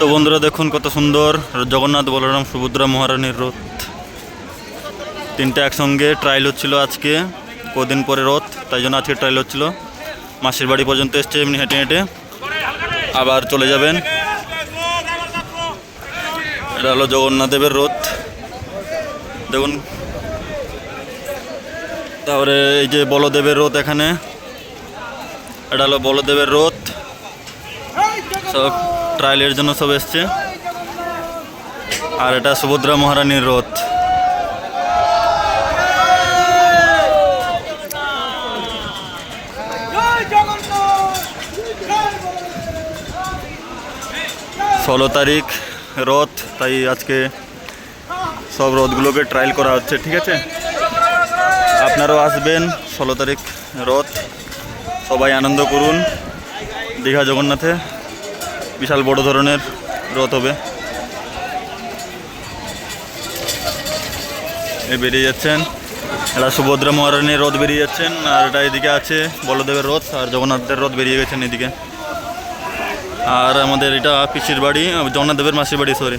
তো বন্ধুরা দেখুন কত সুন্দর জগন্নাথ বলরাম সুভদ্রা মহারানীর রথ, তিনটা একসঙ্গে ট্রায়াল হচ্ছিল আজকে, কদিন পরে রথ, তাই জন্য আজকে ট্রায়াল হচ্ছিল। মাসির বাড়ি পর্যন্ত এসছে এমনি হেঁটে হেঁটে, আবার চলে যাবেন। এটা হলো জগন্নাথ দেবের রথ দেখুন। তারপরে এই যে বলদেবের রথ, এখানে এটা হলো বলদেবের রথ, সব ট্রায়ালের জন্য সব এসছে। আর এটা সুভদ্রা মহারানীর রথ। ষোলো তারিখ রথ, তাই আজকে সব রথগুলোকে ট্রায়াল করা হচ্ছে, ঠিক আছে। আপনারাও আসবেন 16 তারিখ রথ, সবাই আনন্দ করুন। দীঘা জগন্নাথে বিশাল বড় ধরনের রথ হবে। এই বেরিয়ে যাচ্ছেন, এটা সুভদ্রা মহারানীর রথ বেরিয়ে যাচ্ছেন, আর এটা এদিকে আছে বলদেবের রথ, আর জগন্নাথের রথ বেরিয়ে গেছেন এদিকে। আর আমাদের এটা পিসির বাড়ি, জগন্নাথ দেবের মাসির বাড়ি, সরি।